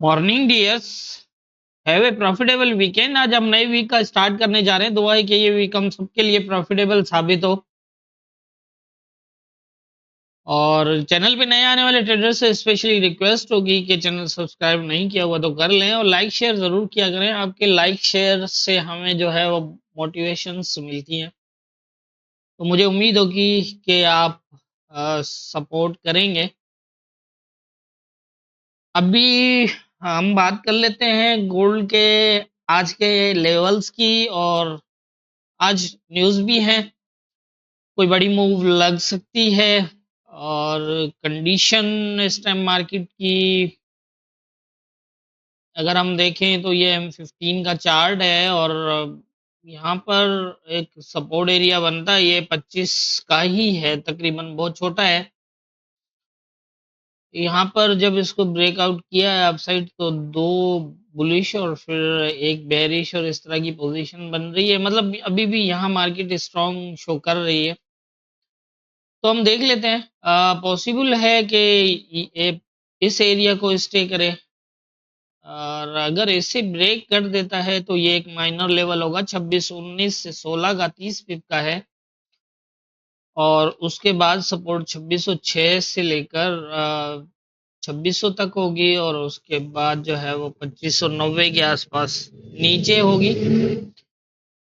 Morning dears, have a profitable weekend. आज हम नए वीक का स्टार्ट करने जा रहे हैं। दुआ है कि ये वीक हम सबके लिए प्रॉफिटेबल साबित हो। और चैनल पे नए आने वाले ट्रेडर्स से स्पेशली रिक्वेस्ट होगी कि चैनल सब्सक्राइब नहीं किया हुआ तो कर लें और लाइक शेयर ज़रूर किया करें। आपके लाइक शेयर से हमें जो है वो मोटिवेशंस मिलती हैं, तो मुझे उम्मीद होगी कि आप सपोर्ट करेंगे। अभी हम बात कर लेते हैं गोल्ड के आज के लेवल्स की। और आज न्यूज़ भी है, कोई बड़ी मूव लग सकती है। और कंडीशन इस टाइम मार्केट की अगर हम देखें तो ये M15 का चार्ट है और यहाँ पर एक सपोर्ट एरिया बनता है, ये 25 का ही है तकरीबन, बहुत छोटा है। यहाँ पर जब इसको ब्रेकआउट किया है अपसाइड तो दो बुलिश और फिर एक बेरिश और इस तरह की पोजीशन बन रही है। मतलब अभी भी यहाँ मार्केट स्ट्रांग शो कर रही है। तो हम देख लेते हैं, पॉसिबल है कि इस एरिया को स्टे करे और अगर इसे ब्रेक कर देता है तो ये एक माइनर लेवल होगा 2619 से 16 का 30 पिप का है। और उसके बाद सपोर्ट 2606 से लेकर 2600 तक होगी और उसके बाद जो है वो 2590 के आसपास नीचे होगी।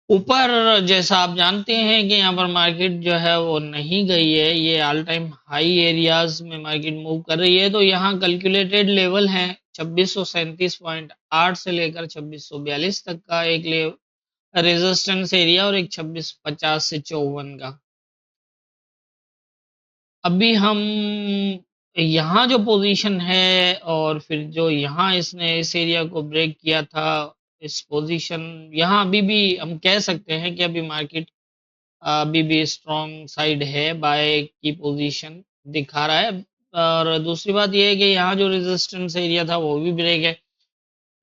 ऊपर जैसा आप जानते हैं कि यहाँ पर मार्केट जो है वो नहीं गई है, ये ऑल टाइम हाई एरियाज में मार्केट मूव कर रही है। तो यहाँ कैलकुलेटेड लेवल है 2637.8 से लेकर 2642 तक का एक रेजिस्टेंस एरिया और एक 2650 से 54 का। अभी हम यहाँ जो पोजीशन है और फिर जो यहाँ इसने इस एरिया को ब्रेक किया था, इस पोजीशन यहाँ अभी भी हम कह सकते हैं कि अभी मार्केट अभी भी स्ट्रॉन्ग साइड है, बाय की पोजीशन दिखा रहा है। और दूसरी बात यह है कि यहाँ जो रेजिस्टेंस एरिया था वो भी ब्रेक है।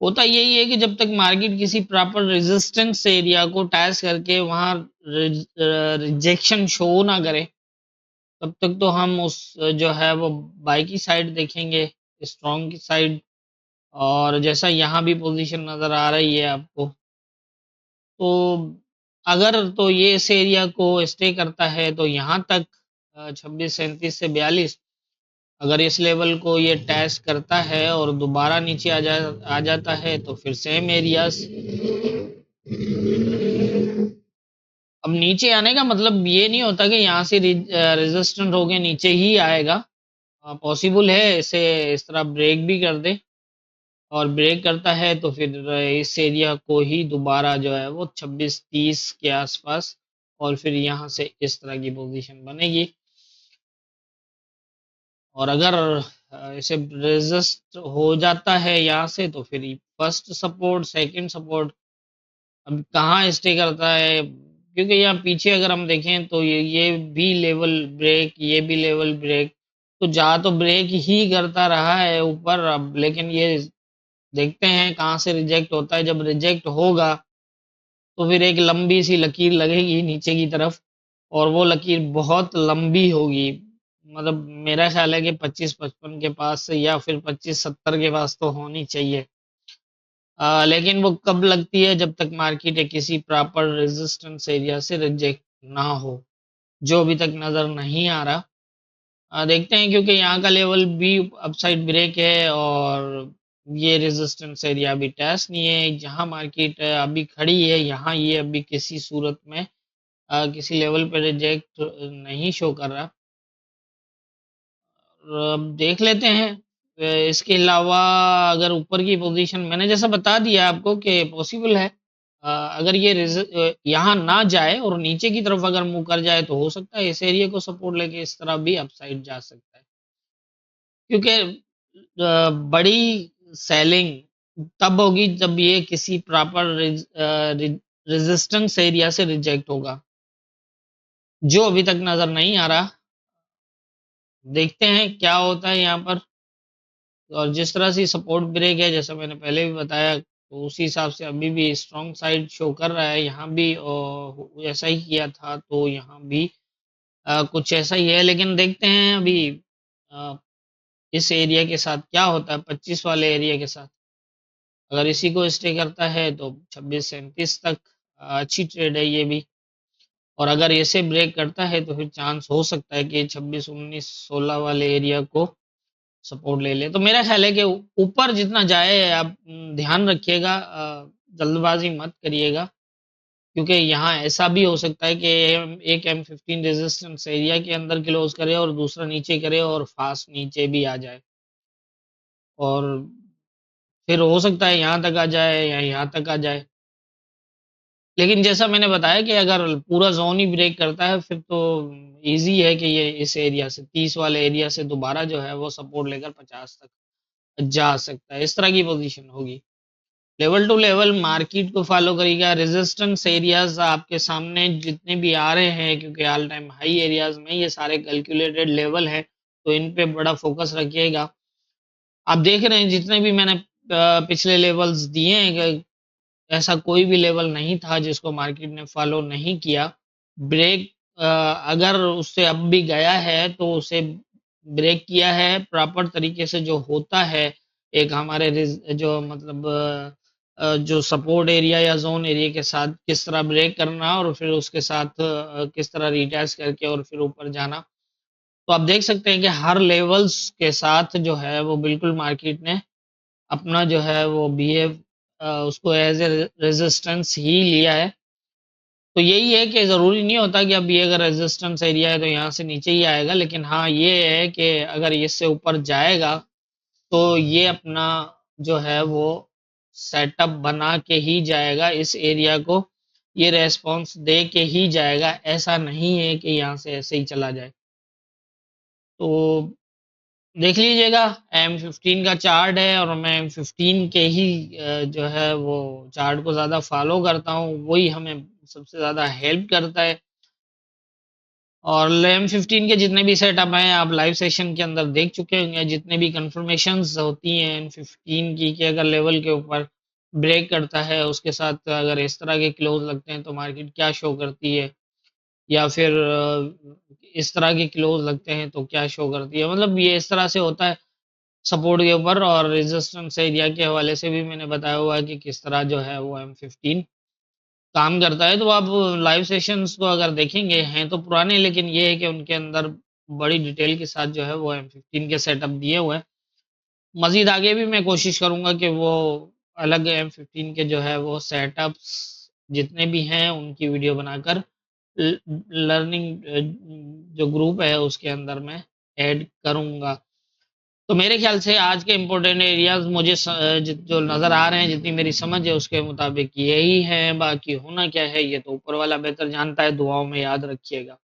होता यही है कि जब तक मार्केट किसी प्रॉपर रेजिस्टेंस एरिया को टैच करके वहाँ रिजेक्शन शो ना करे तब तक तो हम उस जो है वो बाई की साइड देखेंगे, स्ट्रॉन्ग की साइड। और जैसा यहाँ भी पोजीशन नज़र आ रही है आपको, तो अगर तो ये इस एरिया को स्टे करता है तो यहाँ तक 2637 से 42, अगर इस लेवल को ये टेस्ट करता है और दोबारा नीचे आ जाता है तो फिर सेम एरियाज। अब नीचे आने का मतलब ये नहीं होता कि यहाँ से रेजिस्टेंट होके नीचे ही आएगा। पॉसिबल है इसे इस तरह ब्रेक भी कर दे और ब्रेक करता है तो फिर इस एरिया को ही दोबारा जो है वो 2630 के आसपास और फिर यहाँ से इस तरह की पोजीशन बनेगी। और अगर इसे रेजिस्ट हो जाता है यहाँ से तो फिर फर्स्ट सपोर्ट सेकंड सपोर्ट अब कहाँ स्टे करता है, क्योंकि यहाँ पीछे अगर हम देखें तो ये भी लेवल ब्रेक, ये भी लेवल ब्रेक, तो जा तो ब्रेक ही करता रहा है ऊपर। अब लेकिन ये देखते हैं कहाँ से रिजेक्ट होता है। जब रिजेक्ट होगा तो फिर एक लंबी सी लकीर लगेगी नीचे की तरफ और वो लकीर बहुत लंबी होगी। मतलब मेरा ख्याल है कि 25-55 के पास से या फिर 25-70 के पास तो होनी चाहिए। लेकिन वो कब लगती है, जब तक मार्केट किसी प्रॉपर रेजिस्टेंस एरिया से रिजेक्ट ना हो, जो अभी तक नज़र नहीं आ रहा। देखते हैं क्योंकि यहाँ का लेवल भी अपसाइड ब्रेक है और ये रेजिस्टेंस एरिया अभी टेस्ट नहीं है। जहाँ मार्केट अभी खड़ी है यहाँ ये अभी किसी सूरत में किसी लेवल पे रिजेक्ट नहीं शो कर रहा। अब देख लेते हैं। इसके अलावा अगर ऊपर की पोजीशन मैंने जैसा बता दिया आपको कि पॉसिबल है, अगर ये यहाँ ना जाए और नीचे की तरफ अगर मूव कर जाए तो हो सकता है इस एरिया को सपोर्ट लेके इस तरह भी अपसाइड जा सकता है। क्योंकि बड़ी सेलिंग तब होगी जब ये किसी प्रॉपर रेजिस्टेंस एरिया से रिजेक्ट होगा, जो अभी तक नजर नहीं आ रहा। देखते हैं क्या होता है यहाँ पर। और जिस तरह से सपोर्ट ब्रेक है जैसा मैंने पहले भी बताया, तो उसी हिसाब से अभी भी स्ट्रॉन्ग साइड शो कर रहा है। यहाँ भी ऐसा ही किया था तो यहाँ भी कुछ ऐसा ही है। लेकिन देखते हैं अभी अ, इस एरिया के साथ क्या होता है, 25 वाले एरिया के साथ। अगर इसी को स्टे करता है तो 26-37 तक अच्छी ट्रेड है ये भी। और अगर इसे ब्रेक करता है तो फिर चांस हो सकता है कि 26-19-16 वाले एरिया को सपोर्ट ले ले। तो मेरा ख्याल है कि ऊपर जितना जाए आप ध्यान रखिएगा, जल्दबाजी मत करिएगा, क्योंकि यहाँ ऐसा भी हो सकता है कि एक M15 रेजिस्टेंस एरिया के अंदर क्लोज करे और दूसरा नीचे करे और फास्ट नीचे भी आ जाए, और फिर हो सकता है यहाँ तक आ जाए या यहाँ तक आ जाए। लेकिन जैसा मैंने बताया कि अगर पूरा जोन ही ब्रेक करता है फिर तो इजी है कि ये इस एरिया से 30 वाले एरिया से दोबारा जो है वो सपोर्ट लेकर 50 तक जा सकता है। इस तरह की पोजीशन होगी। लेवल टू लेवल मार्केट को फॉलो करेगा। रेजिस्टेंस एरियाज आपके सामने जितने भी आ रहे हैं, क्योंकि ऑल टाइम हाई एरियाज में ये सारे कैलकुलेटेड लेवल हैं, तो इन पे बड़ा फोकस रखिएगा। आप देख रहे हैं जितने भी मैंने पिछले लेवल्स दिए हैं, ऐसा कोई भी लेवल नहीं था जिसको मार्केट ने फॉलो नहीं किया। ब्रेक अगर उससे अब भी गया है तो उसे ब्रेक किया है प्रॉपर तरीके से, जो होता है एक हमारे जो मतलब जो सपोर्ट एरिया या जोन एरिया के साथ किस तरह ब्रेक करना और फिर उसके साथ किस तरह रिटेस्ट करके और फिर ऊपर जाना। तो आप देख सकते हैं कि हर लेवल्स के साथ जो है वो बिल्कुल मार्केट ने अपना जो है वो बिहेव उसको एज ए रेजिस्टेंस ही लिया है। तो यही है कि ज़रूरी नहीं होता कि अब ये अगर रेजिस्टेंस एरिया है तो यहाँ से नीचे ही आएगा, लेकिन हाँ ये है कि अगर इससे ऊपर जाएगा तो ये अपना जो है वो सेटअप बना के ही जाएगा, इस एरिया को ये रेस्पॉन्स दे के ही जाएगा। ऐसा नहीं है कि यहाँ से ऐसे ही चला जाए। तो देख लीजिएगा, M15 का चार्ट है और मैं M15 के ही जो है वो चार्ट को ज़्यादा फॉलो करता हूँ, वही हमें सबसे ज़्यादा हेल्प करता है। और M15 के जितने भी सेटअप हैं आप लाइव सेशन के अंदर देख चुके होंगे, जितने भी कंफर्मेशंस होती हैं M15 की कि अगर लेवल के ऊपर ब्रेक करता है, उसके साथ अगर इस तरह के क्लोज लगते हैं तो मार्केट क्या शो करती है, या फिर इस तरह के क्लोज लगते हैं तो क्या शो करती है। मतलब ये इस तरह से होता है सपोर्ट के ऊपर। और रेजिस्टेंस एरिया के हवाले से भी मैंने बताया हुआ है कि किस तरह जो है वो M15 काम करता है। तो आप लाइव सेशंस को अगर देखेंगे, हैं तो पुराने, लेकिन ये है कि उनके अंदर बड़ी डिटेल के साथ जो है वो M15 के सेटअप दिए हुए हैं। मजीद आगे भी मैं कोशिश करूंगा कि वो अलग M15 के जो है वो सेटअप्स जितने भी हैं उनकी वीडियो बनाकर लर्निंग जो ग्रुप है उसके अंदर मैं ऐड करूंगा। तो मेरे ख्याल से आज के इम्पोर्टेंट एरियाज मुझे जो नज़र आ रहे हैं, जितनी मेरी समझ है उसके मुताबिक यही है। बाकी होना क्या है ये तो ऊपर वाला बेहतर जानता है। दुआओं में याद रखिएगा।